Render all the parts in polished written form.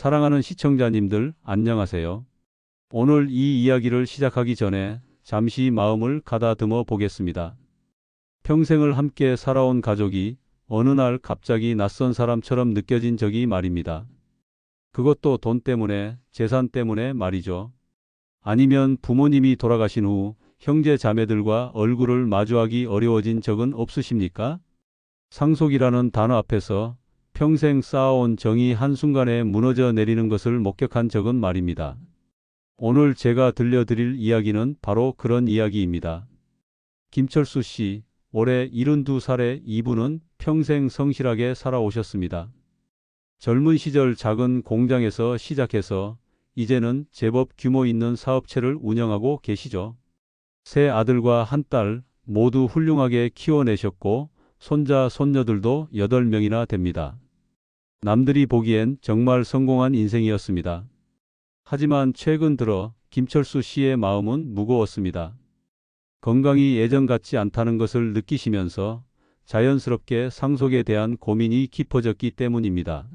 사랑하는 시청자님들, 안녕하세요. 오늘 이 이야기를 시작하기 전에 잠시 마음을 가다듬어 보겠습니다. 평생을 함께 살아온 가족이 어느 날 갑자기 낯선 사람처럼 느껴진 적이 말입니다. 그것도 돈 때문에, 재산 때문에 말이죠. 아니면 부모님이 돌아가신 후 형제 자매들과 얼굴을 마주하기 어려워진 적은 없으십니까? 상속이라는 단어 앞에서 평생 쌓아온 정이 한순간에 무너져 내리는 것을 목격한 적은 말입니다. 오늘 제가 들려드릴 이야기는 바로 그런 이야기입니다. 김철수 씨, 올해 72살의 이분은 평생 성실하게 살아오셨습니다. 젊은 시절 작은 공장에서 시작해서 이제는 제법 규모 있는 사업체를 운영하고 계시죠. 세 아들과 한 딸 모두 훌륭하게 키워내셨고 손자, 손녀들도 8명이나 됩니다. 남들이 보기엔 정말 성공한 인생이었습니다. 하지만 최근 들어 김철수 씨의 마음은 무거웠습니다. 건강이 예전 같지 않다는 것을 느끼시면서 자연스럽게 상속에 대한 고민이 깊어졌기 때문입니다.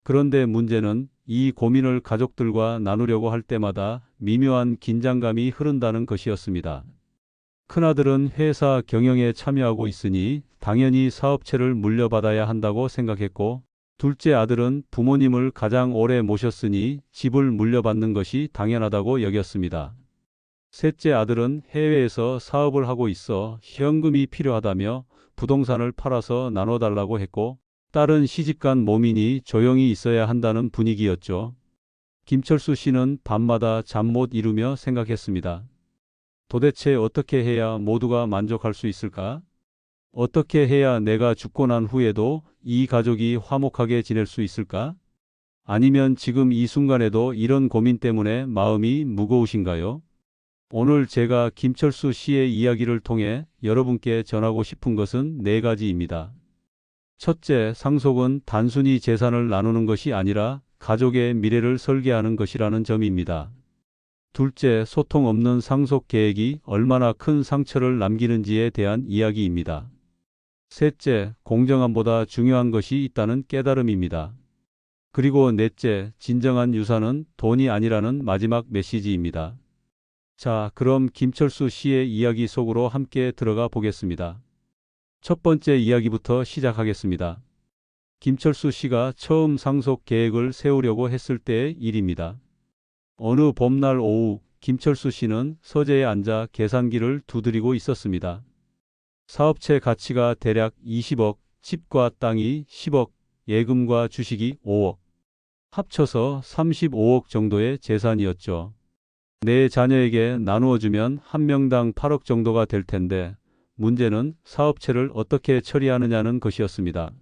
그런데 문제는 이 고민을 가족들과 나누려고 할 때마다 미묘한 긴장감이 흐른다는 것이었습니다. 큰아들은 회사 경영에 참여하고 있으니 당연히 사업체를 물려받아야 한다고 생각했고, 둘째 아들은 부모님을 가장 오래 모셨으니 집을 물려받는 것이 당연하다고 여겼습니다. 셋째 아들은 해외에서 사업을 하고 있어 현금이 필요하다며 부동산을 팔아서 나눠달라고 했고, 딸은 시집간 몸이니 조용히 있어야 한다는 분위기였죠. 김철수 씨는 밤마다 잠 못 이루며 생각했습니다. 도대체 어떻게 해야 모두가 만족할 수 있을까? 어떻게 해야 내가 죽고 난 후에도 이 가족이 화목하게 지낼 수 있을까? 아니면 지금 이 순간에도 이런 고민 때문에 마음이 무거우신가요? 오늘 제가 김철수 씨의 이야기를 통해 여러분께 전하고 싶은 것은 4가지입니다. 첫째, 상속은 단순히 재산을 나누는 것이 아니라 가족의 미래를 설계하는 것이라는 점입니다. 둘째, 소통 없는 상속 계획이 얼마나 큰 상처를 남기는지에 대한 이야기입니다. 셋째, 공정함보다 중요한 것이 있다는 깨달음입니다. 그리고 넷째, 진정한 유산은 돈이 아니라는 마지막 메시지입니다. 자, 그럼 김철수 씨의 이야기 속으로 함께 들어가 보겠습니다. 첫 번째 이야기부터 시작하겠습니다. 김철수 씨가 처음 상속 계획을 세우려고 했을 때의 일입니다. 어느 봄날 오후, 김철수 씨는 서재에 앉아 계산기를 두드리고 있었습니다. 사업체 가치가 대략 20억, 집과 땅이 10억, 예금과 주식이 5억. 합쳐서 35억 정도의 재산이었죠. 내 자녀에게 나누어주면 한 명당 8억 정도가 될 텐데, 문제는 사업체를 어떻게 처리하느냐는 것이었습니다.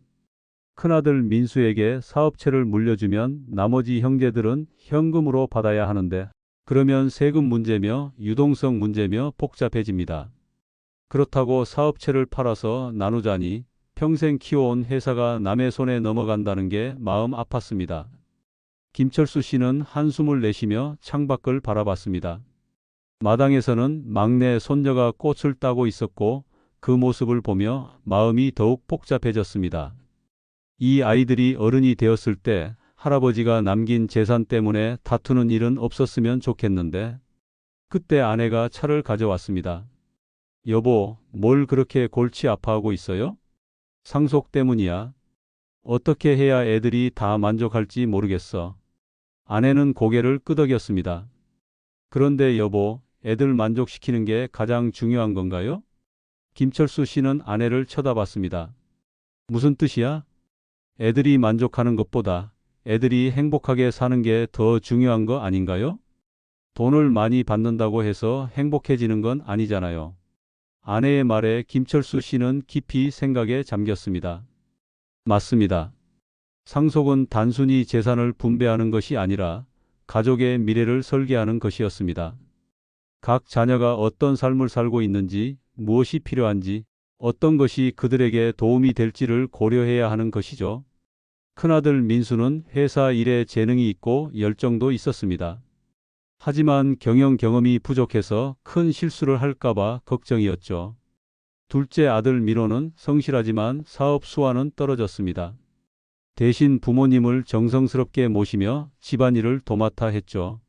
큰아들 민수에게 사업체를 물려주면 나머지 형제들은 현금으로 받아야 하는데, 그러면 세금 문제며 유동성 문제며 복잡해집니다. 그렇다고 사업체를 팔아서 나누자니 평생 키워온 회사가 남의 손에 넘어간다는 게 마음 아팠습니다. 김철수 씨는 한숨을 내쉬며 창밖을 바라봤습니다. 마당에서는 막내 손녀가 꽃을 따고 있었고 그 모습을 보며 마음이 더욱 복잡해졌습니다. 이 아이들이 어른이 되었을 때 할아버지가 남긴 재산 때문에 다투는 일은 없었으면 좋겠는데, 그때 아내가 차를 가져왔습니다. 여보, 뭘 그렇게 골치 아파하고 있어요? 상속 때문이야. 어떻게 해야 애들이 다 만족할지 모르겠어. 아내는 고개를 끄덕였습니다. 그런데 여보, 애들 만족시키는 게 가장 중요한 건가요? 김철수 씨는 아내를 쳐다봤습니다. 무슨 뜻이야? 애들이 만족하는 것보다 애들이 행복하게 사는 게 더 중요한 거 아닌가요? 돈을 많이 받는다고 해서 행복해지는 건 아니잖아요. 아내의 말에 김철수 씨는 깊이 생각에 잠겼습니다. 맞습니다. 상속은 단순히 재산을 분배하는 것이 아니라 가족의 미래를 설계하는 것이었습니다. 각 자녀가 어떤 삶을 살고 있는지, 무엇이 필요한지, 어떤 것이 그들에게 도움이 될지를 고려해야 하는 것이죠. 큰아들 민수는 회사 일에 재능이 있고 열정도 있었습니다. 하지만 경영 경험이 부족해서 큰 실수를 할까봐 걱정이었죠. 둘째 아들 민호는 성실하지만 사업 수완은 떨어졌습니다. 대신 부모님을 정성스럽게 모시며 집안일을 도맡아 했죠.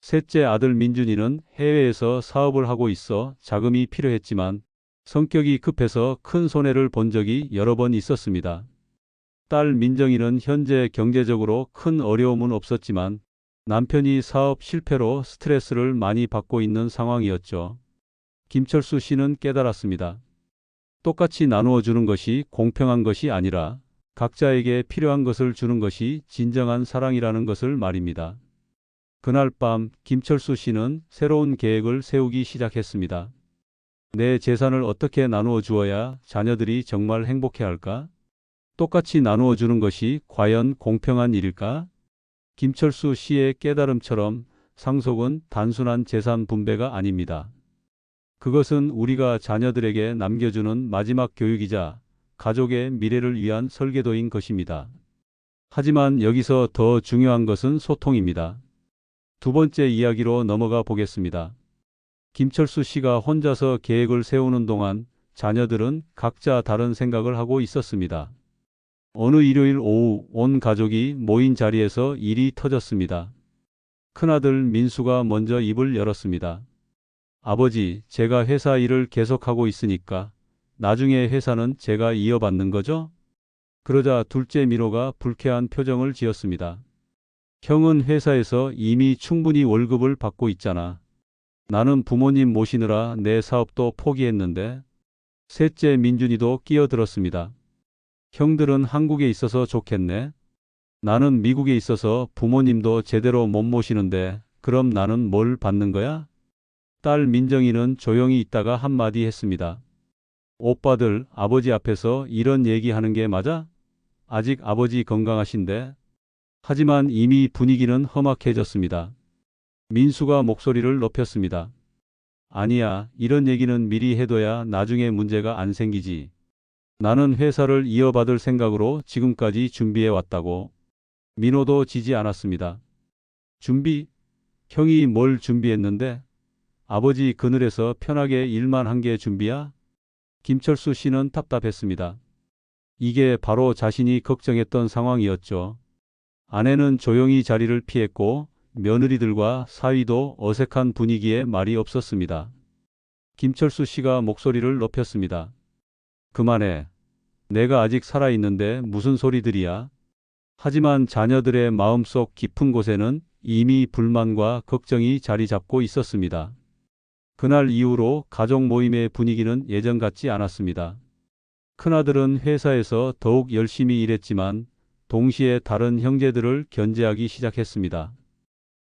셋째 아들 민준이는 해외에서 사업을 하고 있어 자금이 필요했지만 성격이 급해서 큰 손해를 본 적이 여러 번 있었습니다. 딸 민정이는 현재 경제적으로 큰 어려움은 없었지만 남편이 사업 실패로 스트레스를 많이 받고 있는 상황이었죠. 김철수 씨는 깨달았습니다. 똑같이 나누어 주는 것이 공평한 것이 아니라 각자에게 필요한 것을 주는 것이 진정한 사랑이라는 것을 말입니다. 그날 밤 김철수 씨는 새로운 계획을 세우기 시작했습니다. 내 재산을 어떻게 나누어 주어야 자녀들이 정말 행복해할까? 똑같이 나누어 주는 것이 과연 공평한 일일까? 김철수 씨의 깨달음처럼 상속은 단순한 재산 분배가 아닙니다. 그것은 우리가 자녀들에게 남겨주는 마지막 교육이자 가족의 미래를 위한 설계도인 것입니다. 하지만 여기서 더 중요한 것은 소통입니다. 두 번째 이야기로 넘어가 보겠습니다. 김철수 씨가 혼자서 계획을 세우는 동안 자녀들은 각자 다른 생각을 하고 있었습니다. 어느 일요일 오후 온 가족이 모인 자리에서 일이 터졌습니다. 큰아들 민수가 먼저 입을 열었습니다. 아버지, 제가 회사 일을 계속하고 있으니까 나중에 회사는 제가 이어받는 거죠? 그러자 둘째 민호가 불쾌한 표정을 지었습니다. 형은 회사에서 이미 충분히 월급을 받고 있잖아. 나는 부모님 모시느라 내 사업도 포기했는데. 셋째 민준이도 끼어들었습니다. 형들은 한국에 있어서 좋겠네. 나는 미국에 있어서 부모님도 제대로 못 모시는데 그럼 나는 뭘 받는 거야? 딸 민정이는 조용히 있다가 한마디 했습니다. 오빠들, 아버지 앞에서 이런 얘기하는 게 맞아? 아직 아버지 건강하신데. 하지만 이미 분위기는 험악해졌습니다. 민수가 목소리를 높였습니다. 아니야, 이런 얘기는 미리 해둬야 나중에 문제가 안 생기지. 나는 회사를 이어받을 생각으로 지금까지 준비해 왔다고. 민호도 지지 않았습니다. 준비? 형이 뭘 준비했는데? 아버지 그늘에서 편하게 일만 한 게 준비야? 김철수 씨는 답답했습니다. 이게 바로 자신이 걱정했던 상황이었죠. 아내는 조용히 자리를 피했고 며느리들과 사위도 어색한 분위기에 말이 없었습니다. 김철수 씨가 목소리를 높였습니다. 그만해. 내가 아직 살아있는데 무슨 소리들이야? 하지만 자녀들의 마음속 깊은 곳에는 이미 불만과 걱정이 자리 잡고 있었습니다. 그날 이후로 가족 모임의 분위기는 예전 같지 않았습니다. 큰아들은 회사에서 더욱 열심히 일했지만 동시에 다른 형제들을 견제하기 시작했습니다.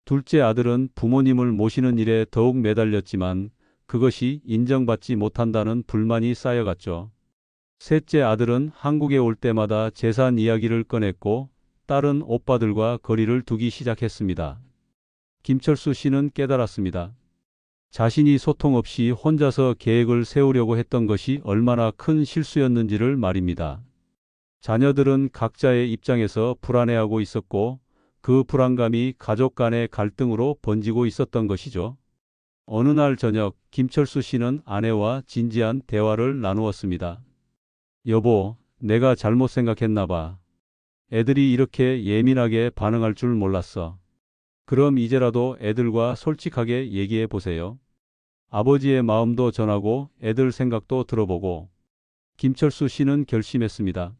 둘째 아들은 부모님을 모시는 일에 더욱 매달렸지만 그것이 인정받지 못한다는 불만이 쌓여갔죠. 셋째 아들은 한국에 올 때마다 재산 이야기를 꺼냈고 딸은 오빠들과 거리를 두기 시작했습니다. 김철수 씨는 깨달았습니다. 자신이 소통 없이 혼자서 계획을 세우려고 했던 것이 얼마나 큰 실수였는지를 말입니다. 자녀들은 각자의 입장에서 불안해하고 있었고 그 불안감이 가족 간의 갈등으로 번지고 있었던 것이죠. 어느 날 저녁 김철수 씨는 아내와 진지한 대화를 나누었습니다. 여보, 내가 잘못 생각했나 봐. 애들이 이렇게 예민하게 반응할 줄 몰랐어. 그럼 이제라도 애들과 솔직하게 얘기해 보세요. 아버지의 마음도 전하고 애들 생각도 들어보고. 김철수 씨는 결심했습니다.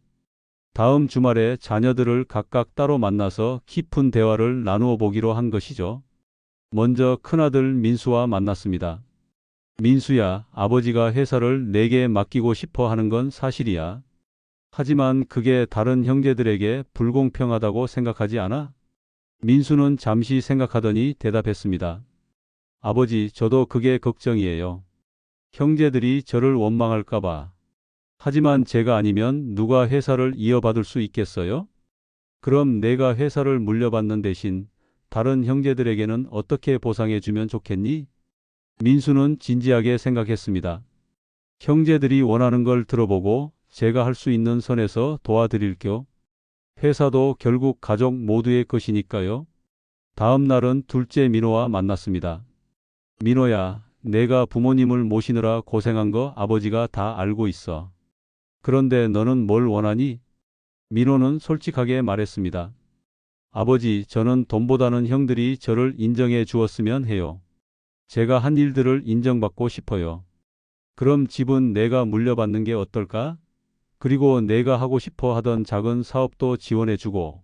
다음 주말에 자녀들을 각각 따로 만나서 깊은 대화를 나누어 보기로 한 것이죠. 먼저 큰아들 민수와 만났습니다. 민수야, 아버지가 회사를 내게 맡기고 싶어 하는 건 사실이야. 하지만 그게 다른 형제들에게 불공평하다고 생각하지 않아? 민수는 잠시 생각하더니 대답했습니다. 아버지, 저도 그게 걱정이에요. 형제들이 저를 원망할까 봐. 하지만 제가 아니면 누가 회사를 이어받을 수 있겠어요? 그럼 내가 회사를 물려받는 대신 다른 형제들에게는 어떻게 보상해 주면 좋겠니? 민수는 진지하게 생각했습니다. 형제들이 원하는 걸 들어보고 제가 할 수 있는 선에서 도와드릴게요. 회사도 결국 가족 모두의 것이니까요. 다음 날은 둘째 민호와 만났습니다. 민호야, 내가 부모님을 모시느라 고생한 거 아버지가 다 알고 있어. 그런데 너는 뭘 원하니? 민호는 솔직하게 말했습니다. 아버지, 저는 돈보다는 형들이 저를 인정해 주었으면 해요. 제가 한 일들을 인정받고 싶어요. 그럼 집은 내가 물려받는 게 어떨까? 그리고 내가 하고 싶어 하던 작은 사업도 지원해 주고.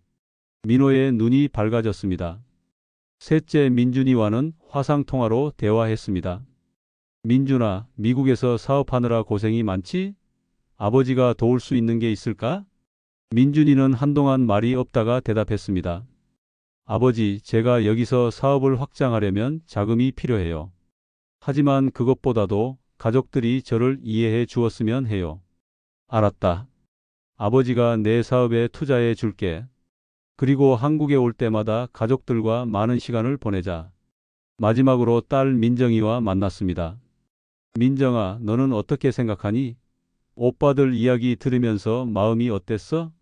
민호의 눈이 밝아졌습니다. 셋째 민준이와는 화상통화로 대화했습니다. 민준아, 미국에서 사업하느라 고생이 많지? 아버지가 도울 수 있는 게 있을까? 민준이는 한동안 말이 없다가 대답했습니다. 아버지, 제가 여기서 사업을 확장하려면 자금이 필요해요. 하지만 그것보다도 가족들이 저를 이해해 주었으면 해요. 알았다. 아버지가 내 사업에 투자해 줄게. 그리고 한국에 올 때마다 가족들과 많은 시간을 보내자. 마지막으로 딸 민정이와 만났습니다. 민정아, 너는 어떻게 생각하니? 오빠들 이야기 들으면서 마음이 어땠어?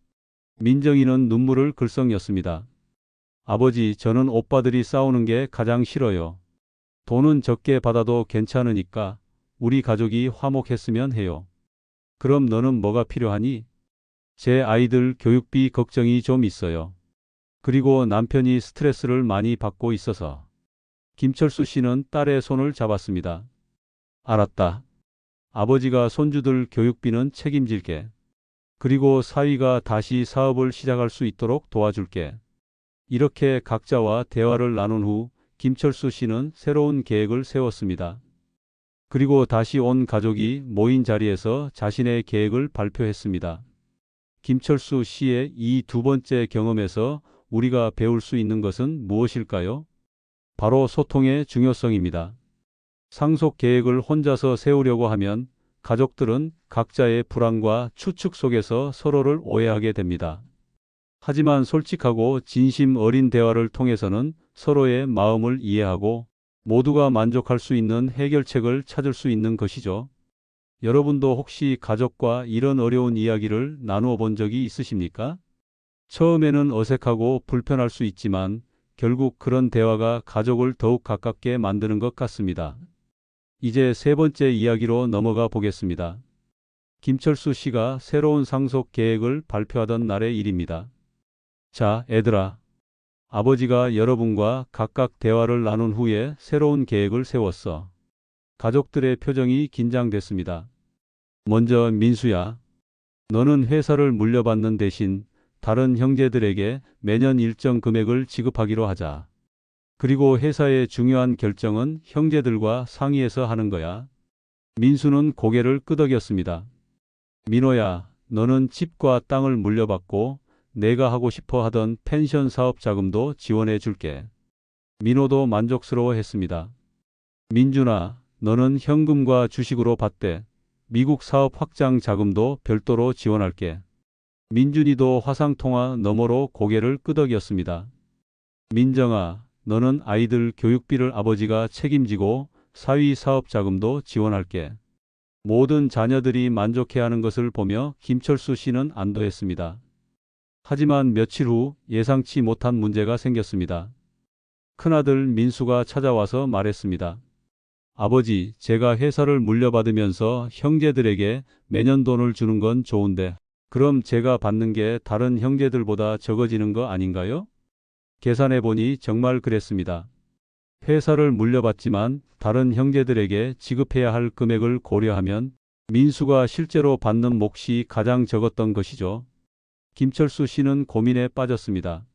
민정이는 눈물을 글썽였습니다. 아버지, 저는 오빠들이 싸우는 게 가장 싫어요. 돈은 적게 받아도 괜찮으니까 우리 가족이 화목했으면 해요. 그럼 너는 뭐가 필요하니? 제 아이들 교육비 걱정이 좀 있어요. 그리고 남편이 스트레스를 많이 받고 있어서. 김철수 씨는 딸의 손을 잡았습니다. 알았다. 아버지가 손주들 교육비는 책임질게. 그리고 사위가 다시 사업을 시작할 수 있도록 도와줄게. 이렇게 각자와 대화를 나눈 후 김철수 씨는 새로운 계획을 세웠습니다. 그리고 다시 온 가족이 모인 자리에서 자신의 계획을 발표했습니다. 김철수 씨의 이 두 번째 경험에서 우리가 배울 수 있는 것은 무엇일까요? 바로 소통의 중요성입니다. 상속 계획을 혼자서 세우려고 하면 가족들은 각자의 불안과 추측 속에서 서로를 오해하게 됩니다. 하지만 솔직하고 진심 어린 대화를 통해서는 서로의 마음을 이해하고 모두가 만족할 수 있는 해결책을 찾을 수 있는 것이죠. 여러분도 혹시 가족과 이런 어려운 이야기를 나누어 본 적이 있으십니까? 처음에는 어색하고 불편할 수 있지만 결국 그런 대화가 가족을 더욱 가깝게 만드는 것 같습니다. 이제 세 번째 이야기로 넘어가 보겠습니다. 김철수 씨가 새로운 상속 계획을 발표하던 날의 일입니다. 자, 애들아. 아버지가 여러분과 각각 대화를 나눈 후에 새로운 계획을 세웠어. 가족들의 표정이 긴장됐습니다. 먼저 민수야. 너는 회사를 물려받는 대신 다른 형제들에게 매년 일정 금액을 지급하기로 하자. 그리고 회사의 중요한 결정은 형제들과 상의해서 하는 거야. 민수는 고개를 끄덕였습니다. 민호야, 너는 집과 땅을 물려받고 내가 하고 싶어 하던 펜션 사업 자금도 지원해 줄게. 민호도 만족스러워했습니다. 민준아, 너는 현금과 주식으로 받되 미국 사업 확장 자금도 별도로 지원할게. 민준이도 화상통화 너머로 고개를 끄덕였습니다. 민정아, 너는 아이들 교육비를 아버지가 책임지고 사위 사업 자금도 지원할게. 모든 자녀들이 만족해하는 것을 보며 김철수 씨는 안도했습니다. 하지만 며칠 후 예상치 못한 문제가 생겼습니다. 큰아들 민수가 찾아와서 말했습니다. 아버지, 제가 회사를 물려받으면서 형제들에게 매년 돈을 주는 건 좋은데 그럼 제가 받는 게 다른 형제들보다 적어지는 거 아닌가요? 계산해 보니 정말 그랬습니다. 회사를 물려받지만 다른 형제들에게 지급해야 할 금액을 고려하면 민수가 실제로 받는 몫이 가장 적었던 것이죠. 김철수 씨는 고민에 빠졌습니다.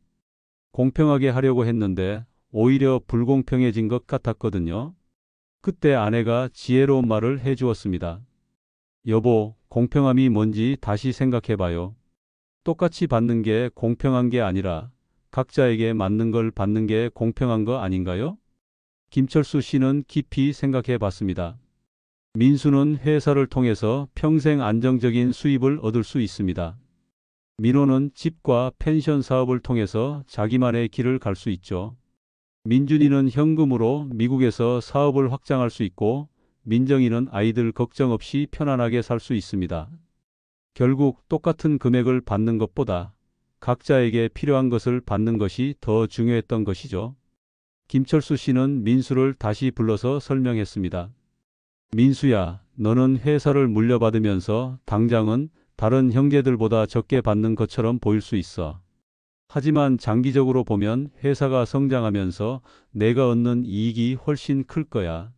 공평하게 하려고 했는데 오히려 불공평해진 것 같았거든요. 그때 아내가 지혜로운 말을 해주었습니다. 여보, 공평함이 뭔지 다시 생각해봐요. 똑같이 받는 게 공평한 게 아니라 각자에게 맞는 걸 받는 게 공평한 거 아닌가요? 김철수 씨는 깊이 생각해 봤습니다. 민수는 회사를 통해서 평생 안정적인 수입을 얻을 수 있습니다. 민호는 집과 펜션 사업을 통해서 자기만의 길을 갈 수 있죠. 민준이는 현금으로 미국에서 사업을 확장할 수 있고 민정이는 아이들 걱정 없이 편안하게 살 수 있습니다. 결국 똑같은 금액을 받는 것보다 각자에게 필요한 것을 받는 것이 더 중요했던 것이죠. 김철수 씨는 민수를 다시 불러서 설명했습니다. 민수야, 너는 회사를 물려받으면서 당장은 다른 형제들보다 적게 받는 것처럼 보일 수 있어. 하지만 장기적으로 보면 회사가 성장하면서 내가 얻는 이익이 훨씬 클 거야.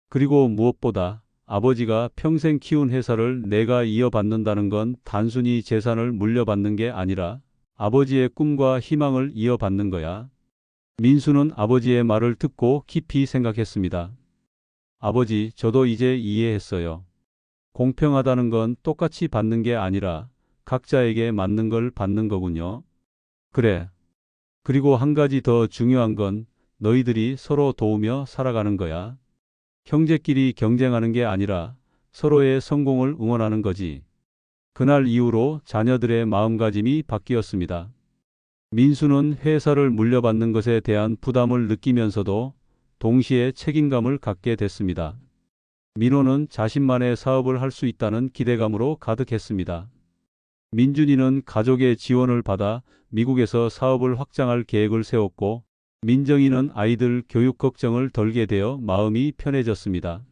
그리고 무엇보다 아버지가 평생 키운 회사를 내가 이어받는다는 건 단순히 재산을 물려받는 게 아니라 아버지의 꿈과 희망을 이어받는 거야. 민수는 아버지의 말을 듣고 깊이 생각했습니다. 아버지, 저도 이제 이해했어요. 공평하다는 건 똑같이 받는 게 아니라 각자에게 맞는 걸 받는 거군요. 그래. 그리고 한 가지 더 중요한 건 너희들이 서로 도우며 살아가는 거야. 형제끼리 경쟁하는 게 아니라 서로의 성공을 응원하는 거지. 그날 이후로 자녀들의 마음가짐이 바뀌었습니다. 민수는 회사를 물려받는 것에 대한 부담을 느끼면서도 동시에 책임감을 갖게 됐습니다. 민호는 자신만의 사업을 할 수 있다는 기대감으로 가득했습니다. 민준이는 가족의 지원을 받아 미국에서 사업을 확장할 계획을 세웠고, 민정이는 아이들 교육 걱정을 덜게 되어 마음이 편해졌습니다.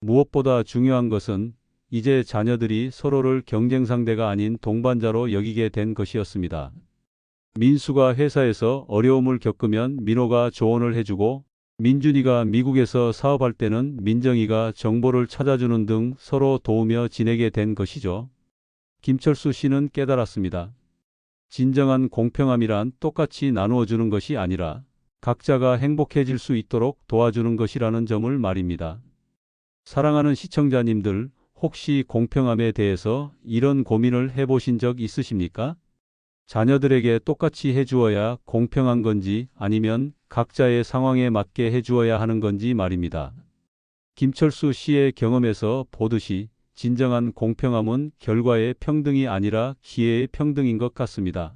무엇보다 중요한 것은 이제 자녀들이 서로를 경쟁 상대가 아닌 동반자로 여기게 된 것이었습니다. 민수가 회사에서 어려움을 겪으면 민호가 조언을 해주고, 민준이가 미국에서 사업할 때는 민정이가 정보를 찾아주는 등 서로 도우며 지내게 된 것이죠. 김철수 씨는 깨달았습니다. 진정한 공평함이란 똑같이 나누어 주는 것이 아니라 각자가 행복해질 수 있도록 도와주는 것이라는 점을 말입니다. 사랑하는 시청자님들, 혹시 공평함에 대해서 이런 고민을 해보신 적 있으십니까? 자녀들에게 똑같이 해주어야 공평한 건지 아니면 각자의 상황에 맞게 해주어야 하는 건지 말입니다. 김철수 씨의 경험에서 보듯이 진정한 공평함은 결과의 평등이 아니라 기회의 평등인 것 같습니다.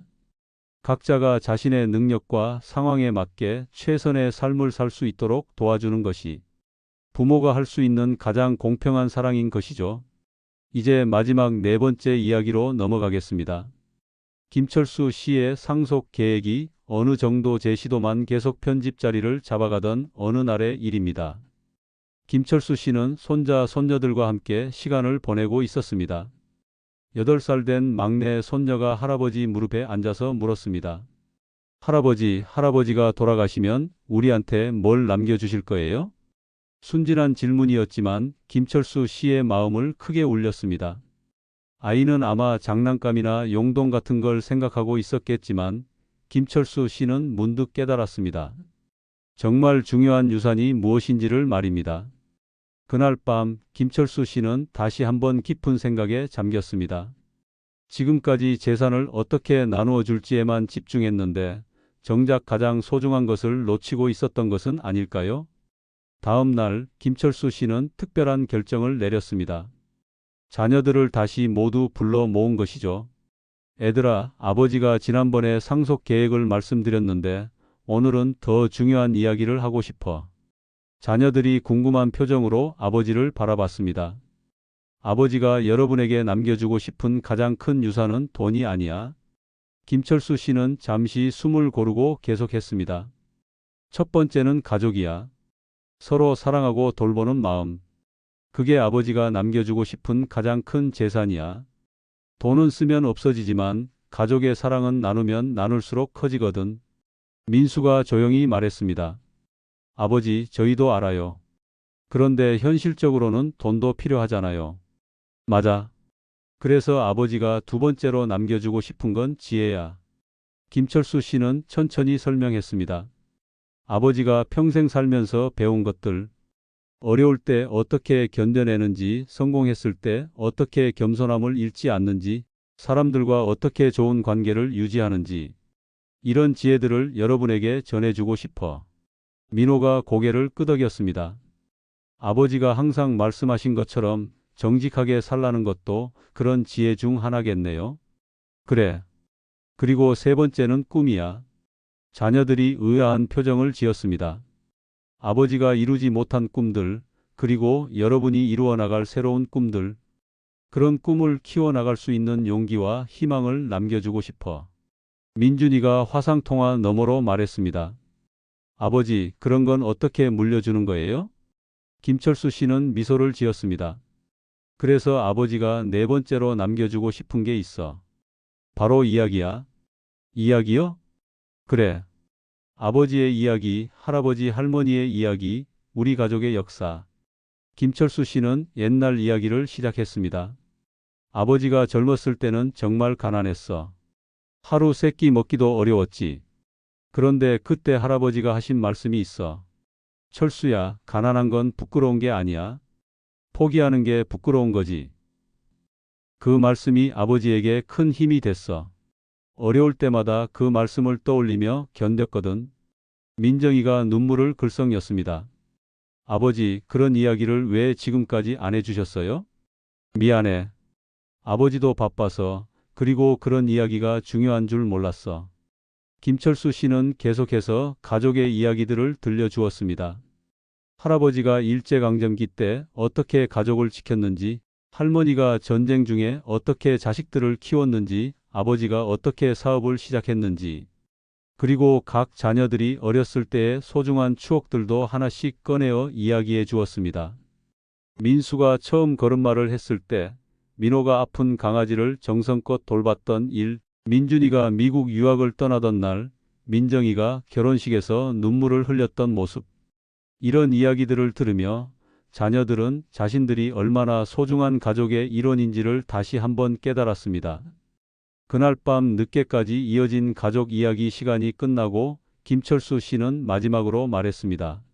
각자가 자신의 능력과 상황에 맞게 최선의 삶을 살 수 있도록 도와주는 것이 부모가 할 수 있는 가장 공평한 사랑인 것이죠. 이제 마지막 네 번째 이야기로 넘어가겠습니다. 김철수 씨의 상속 계획이 어느 정도 제시도만 계속 편집 자리를 잡아가던 어느 날의 일입니다. 김철수 씨는 손자, 손녀들과 함께 시간을 보내고 있었습니다. 8살 된 막내 손녀가 할아버지 무릎에 앉아서 물었습니다. 할아버지가 돌아가시면 우리한테 뭘 남겨주실 거예요? 순진한 질문이었지만 김철수 씨의 마음을 크게 울렸습니다. 아이는 아마 장난감이나 용돈 같은 걸 생각하고 있었겠지만 김철수 씨는 문득 깨달았습니다. 정말 중요한 유산이 무엇인지를 말입니다. 그날 밤 김철수 씨는 다시 한번 깊은 생각에 잠겼습니다. 지금까지 재산을 어떻게 나누어 줄지에만 집중했는데 정작 가장 소중한 것을 놓치고 있었던 것은 아닐까요? 다음 날 김철수 씨는 특별한 결정을 내렸습니다. 자녀들을 다시 모두 불러 모은 것이죠. 애들아, 아버지가 지난번에 상속 계획을 말씀드렸는데 오늘은 더 중요한 이야기를 하고 싶어. 자녀들이 궁금한 표정으로 아버지를 바라봤습니다. 아버지가 여러분에게 남겨주고 싶은 가장 큰 유산은 돈이 아니야. 김철수 씨는 잠시 숨을 고르고 계속했습니다. 첫 번째는 가족이야. 서로 사랑하고 돌보는 마음. 그게 아버지가 남겨주고 싶은 가장 큰 재산이야. 돈은 쓰면 없어지지만 가족의 사랑은 나누면 나눌수록 커지거든. 민수가 조용히 말했습니다. 아버지, 저희도 알아요. 그런데 현실적으로는 돈도 필요하잖아요. 맞아. 그래서 아버지가 두 번째로 남겨주고 싶은 건 지혜야. 김철수 씨는 천천히 설명했습니다. 아버지가 평생 살면서 배운 것들, 어려울 때 어떻게 견뎌내는지, 성공했을 때 어떻게 겸손함을 잃지 않는지, 사람들과 어떻게 좋은 관계를 유지하는지, 이런 지혜들을 여러분에게 전해주고 싶어. 민호가 고개를 끄덕였습니다. 아버지가 항상 말씀하신 것처럼 정직하게 살라는 것도 그런 지혜 중 하나겠네요. 그래. 그리고 세 번째는 꿈이야. 자녀들이 의아한 표정을 지었습니다. 아버지가 이루지 못한 꿈들, 그리고 여러분이 이루어 나갈 새로운 꿈들, 그런 꿈을 키워나갈 수 있는 용기와 희망을 남겨주고 싶어. 민준이가 화상통화 너머로 말했습니다. 아버지, 그런 건 어떻게 물려주는 거예요? 김철수 씨는 미소를 지었습니다. 그래서 아버지가 네 번째로 남겨주고 싶은 게 있어. 바로 이야기야. 이야기요? 그래. 아버지의 이야기, 할아버지, 할머니의 이야기, 우리 가족의 역사. 김철수 씨는 옛날 이야기를 시작했습니다. 아버지가 젊었을 때는 정말 가난했어. 하루 세끼 먹기도 어려웠지. 그런데 그때 할아버지가 하신 말씀이 있어. 철수야, 가난한 건 부끄러운 게 아니야. 포기하는 게 부끄러운 거지. 그 말씀이 아버지에게 큰 힘이 됐어. 어려울 때마다 그 말씀을 떠올리며 견뎠거든. 민정이가 눈물을 글썽였습니다. 아버지, 그런 이야기를 왜 지금까지 안 해주셨어요? 미안해. 아버지도 바빠서, 그리고 그런 이야기가 중요한 줄 몰랐어. 김철수 씨는 계속해서 가족의 이야기들을 들려주었습니다. 할아버지가 일제강점기 때 어떻게 가족을 지켰는지, 할머니가 전쟁 중에 어떻게 자식들을 키웠는지, 아버지가 어떻게 사업을 시작했는지, 그리고 각 자녀들이 어렸을 때의 소중한 추억들도 하나씩 꺼내어 이야기해 주었습니다. 민수가 처음 걸음마를 했을 때, 민호가 아픈 강아지를 정성껏 돌봤던 일, 민준이가 미국 유학을 떠나던 날, 민정이가 결혼식에서 눈물을 흘렸던 모습. 이런 이야기들을 들으며 자녀들은 자신들이 얼마나 소중한 가족의 일원인지를 다시 한번 깨달았습니다. 그날 밤 늦게까지 이어진 가족 이야기 시간이 끝나고 김철수 씨는 마지막으로 말했습니다.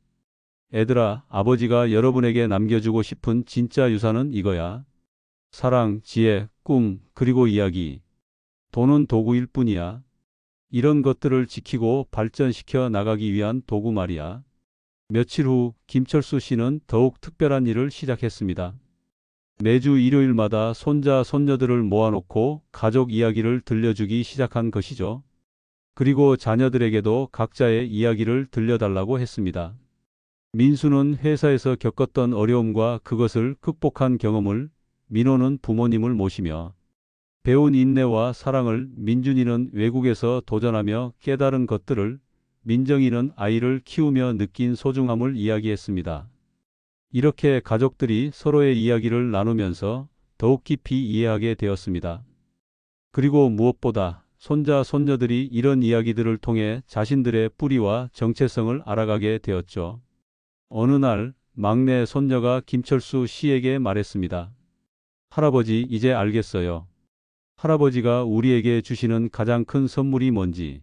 애들아, 아버지가 여러분에게 남겨주고 싶은 진짜 유산은 이거야. 사랑, 지혜, 꿈, 그리고 이야기. 돈은 도구일 뿐이야. 이런 것들을 지키고 발전시켜 나가기 위한 도구 말이야. 며칠 후 김철수 씨는 더욱 특별한 일을 시작했습니다. 매주 일요일마다 손자, 손녀들을 모아놓고 가족 이야기를 들려주기 시작한 것이죠. 그리고 자녀들에게도 각자의 이야기를 들려달라고 했습니다. 민수는 회사에서 겪었던 어려움과 그것을 극복한 경험을, 민호는 부모님을 모시며 배운 인내와 사랑을, 민준이는 외국에서 도전하며 깨달은 것들을, 민정이는 아이를 키우며 느낀 소중함을 이야기했습니다. 이렇게 가족들이 서로의 이야기를 나누면서 더욱 깊이 이해하게 되었습니다. 그리고 무엇보다 손자, 손녀들이 이런 이야기들을 통해 자신들의 뿌리와 정체성을 알아가게 되었죠. 어느 날 막내 손녀가 김철수 씨에게 말했습니다. 할아버지, 이제 알겠어요. 할아버지가 우리에게 주시는 가장 큰 선물이 뭔지.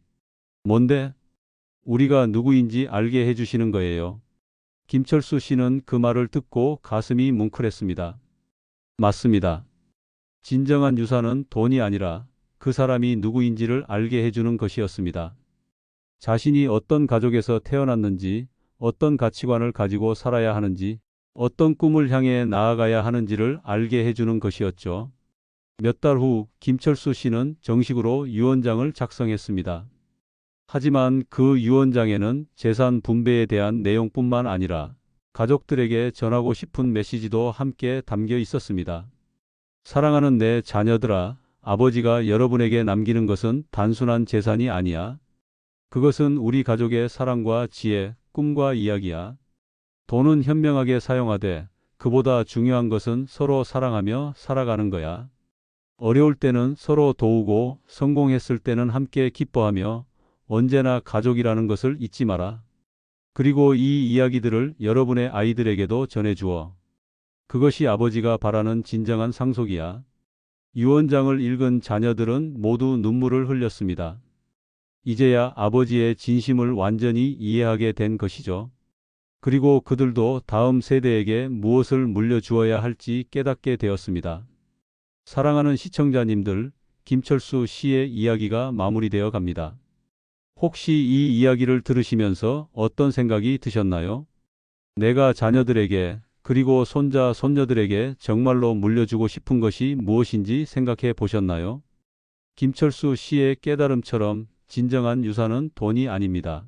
뭔데? 우리가 누구인지 알게 해주시는 거예요. 김철수 씨는 그 말을 듣고 가슴이 뭉클했습니다. 맞습니다. 진정한 유산은 돈이 아니라 그 사람이 누구인지를 알게 해주는 것이었습니다. 자신이 어떤 가족에서 태어났는지, 어떤 가치관을 가지고 살아야 하는지, 어떤 꿈을 향해 나아가야 하는지를 알게 해주는 것이었죠. 몇 달 후 김철수 씨는 정식으로 유언장을 작성했습니다. 하지만 그 유언장에는 재산 분배에 대한 내용뿐만 아니라 가족들에게 전하고 싶은 메시지도 함께 담겨 있었습니다. 사랑하는 내 자녀들아, 아버지가 여러분에게 남기는 것은 단순한 재산이 아니야. 그것은 우리 가족의 사랑과 지혜, 꿈과 이야기야. 돈은 현명하게 사용하되 그보다 중요한 것은 서로 사랑하며 살아가는 거야. 어려울 때는 서로 도우고 성공했을 때는 함께 기뻐하며 언제나 가족이라는 것을 잊지 마라. 그리고 이 이야기들을 여러분의 아이들에게도 전해주어. 그것이 아버지가 바라는 진정한 상속이야. 유언장을 읽은 자녀들은 모두 눈물을 흘렸습니다. 이제야 아버지의 진심을 완전히 이해하게 된 것이죠. 그리고 그들도 다음 세대에게 무엇을 물려주어야 할지 깨닫게 되었습니다. 사랑하는 시청자님들, 김철수 씨의 이야기가 마무리되어 갑니다. 혹시 이 이야기를 들으시면서 어떤 생각이 드셨나요? 내가 자녀들에게 그리고 손자, 손녀들에게 정말로 물려주고 싶은 것이 무엇인지 생각해 보셨나요? 김철수 씨의 깨달음처럼 진정한 유산은 돈이 아닙니다.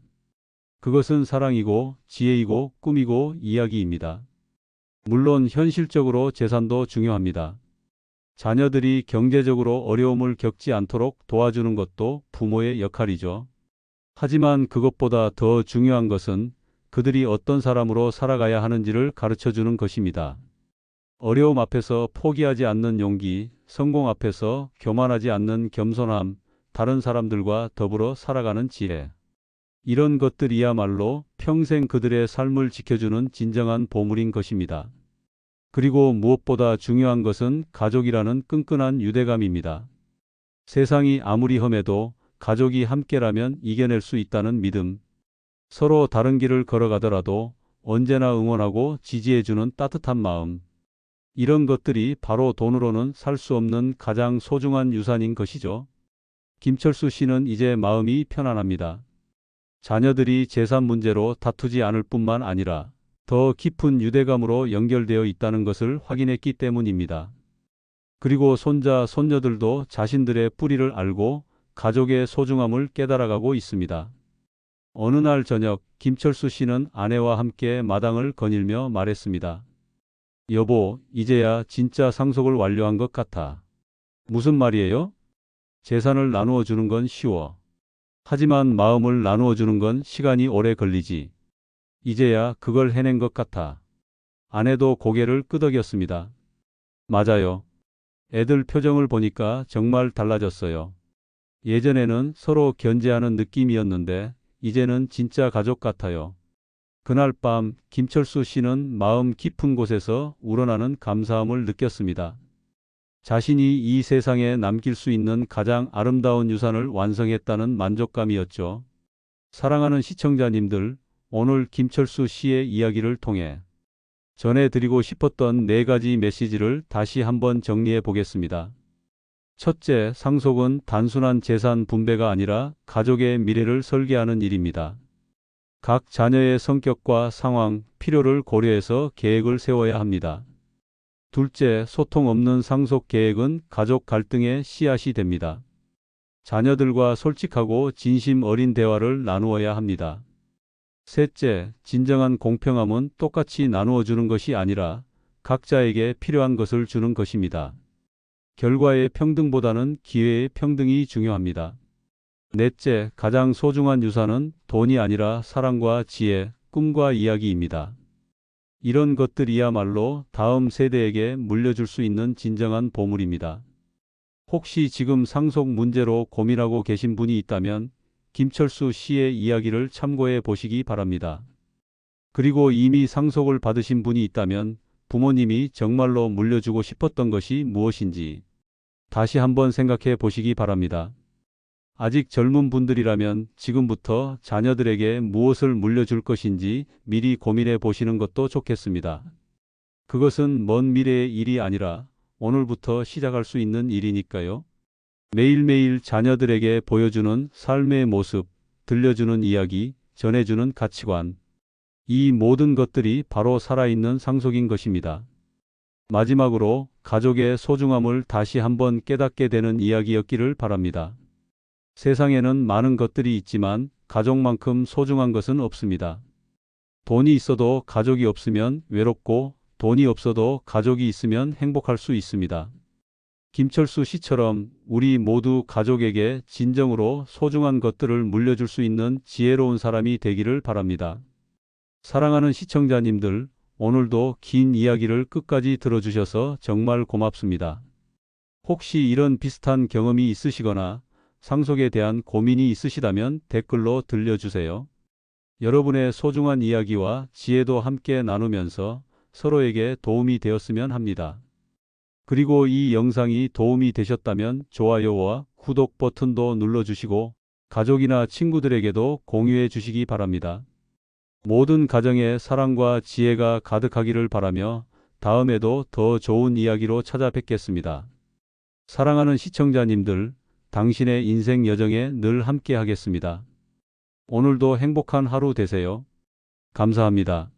그것은 사랑이고 지혜이고 꿈이고 이야기입니다. 물론 현실적으로 재산도 중요합니다. 자녀들이 경제적으로 어려움을 겪지 않도록 도와주는 것도 부모의 역할이죠. 하지만 그것보다 더 중요한 것은 그들이 어떤 사람으로 살아가야 하는지를 가르쳐 주는 것입니다. 어려움 앞에서 포기하지 않는 용기, 성공 앞에서 교만하지 않는 겸손함, 다른 사람들과 더불어 살아가는 지혜. 이런 것들이야말로 평생 그들의 삶을 지켜주는 진정한 보물인 것입니다. 그리고 무엇보다 중요한 것은 가족이라는 끈끈한 유대감입니다. 세상이 아무리 험해도 가족이 함께라면 이겨낼 수 있다는 믿음. 서로 다른 길을 걸어가더라도 언제나 응원하고 지지해주는 따뜻한 마음. 이런 것들이 바로 돈으로는 살 수 없는 가장 소중한 유산인 것이죠. 김철수 씨는 이제 마음이 편안합니다. 자녀들이 재산 문제로 다투지 않을 뿐만 아니라 더 깊은 유대감으로 연결되어 있다는 것을 확인했기 때문입니다. 그리고 손자, 손녀들도 자신들의 뿌리를 알고 가족의 소중함을 깨달아가고 있습니다. 어느 날 저녁, 김철수 씨는 아내와 함께 마당을 거닐며 말했습니다. 여보, 이제야 진짜 상속을 완료한 것 같아. 무슨 말이에요? 재산을 나누어 주는 건 쉬워. 하지만 마음을 나누어 주는 건 시간이 오래 걸리지. 이제야 그걸 해낸 것 같아. 아내도 고개를 끄덕였습니다. 맞아요. 애들 표정을 보니까 정말 달라졌어요. 예전에는 서로 견제하는 느낌이었는데 이제는 진짜 가족 같아요. 그날 밤 김철수 씨는 마음 깊은 곳에서 우러나는 감사함을 느꼈습니다. 자신이 이 세상에 남길 수 있는 가장 아름다운 유산을 완성했다는 만족감이었죠. 사랑하는 시청자님들, 오늘 김철수 씨의 이야기를 통해 전해드리고 싶었던 4가지 메시지를 다시 한번 정리해 보겠습니다. 첫째, 상속은 단순한 재산 분배가 아니라 가족의 미래를 설계하는 일입니다. 각 자녀의 성격과 상황, 필요를 고려해서 계획을 세워야 합니다. 둘째, 소통 없는 상속 계획은 가족 갈등의 씨앗이 됩니다. 자녀들과 솔직하고 진심 어린 대화를 나누어야 합니다. 셋째, 진정한 공평함은 똑같이 나누어 주는 것이 아니라 각자에게 필요한 것을 주는 것입니다. 결과의 평등보다는 기회의 평등이 중요합니다. 넷째, 가장 소중한 유산은 돈이 아니라 사랑과 지혜, 꿈과 이야기입니다. 이런 것들이야말로 다음 세대에게 물려줄 수 있는 진정한 보물입니다. 혹시 지금 상속 문제로 고민하고 계신 분이 있다면 김철수 씨의 이야기를 참고해 보시기 바랍니다. 그리고 이미 상속을 받으신 분이 있다면 부모님이 정말로 물려주고 싶었던 것이 무엇인지 다시 한번 생각해 보시기 바랍니다. 아직 젊은 분들이라면 지금부터 자녀들에게 무엇을 물려줄 것인지 미리 고민해 보시는 것도 좋겠습니다. 그것은 먼 미래의 일이 아니라 오늘부터 시작할 수 있는 일이니까요. 매일매일 자녀들에게 보여주는 삶의 모습, 들려주는 이야기, 전해주는 가치관. 이 모든 것들이 바로 살아있는 상속인 것입니다. 마지막으로 가족의 소중함을 다시 한번 깨닫게 되는 이야기였기를 바랍니다. 세상에는 많은 것들이 있지만 가족만큼 소중한 것은 없습니다. 돈이 있어도 가족이 없으면 외롭고 돈이 없어도 가족이 있으면 행복할 수 있습니다. 김철수 씨처럼 우리 모두 가족에게 진정으로 소중한 것들을 물려줄 수 있는 지혜로운 사람이 되기를 바랍니다. 사랑하는 시청자님들, 오늘도 긴 이야기를 끝까지 들어주셔서 정말 고맙습니다. 혹시 이런 비슷한 경험이 있으시거나 상속에 대한 고민이 있으시다면 댓글로 들려주세요. 여러분의 소중한 이야기와 지혜도 함께 나누면서 서로에게 도움이 되었으면 합니다. 그리고 이 영상이 도움이 되셨다면 좋아요와 구독 버튼도 눌러주시고 가족이나 친구들에게도 공유해 주시기 바랍니다. 모든 가정에 사랑과 지혜가 가득하기를 바라며 다음에도 더 좋은 이야기로 찾아뵙겠습니다. 사랑하는 시청자님들, 당신의 인생 여정에 늘 함께 하겠습니다. 오늘도 행복한 하루 되세요. 감사합니다.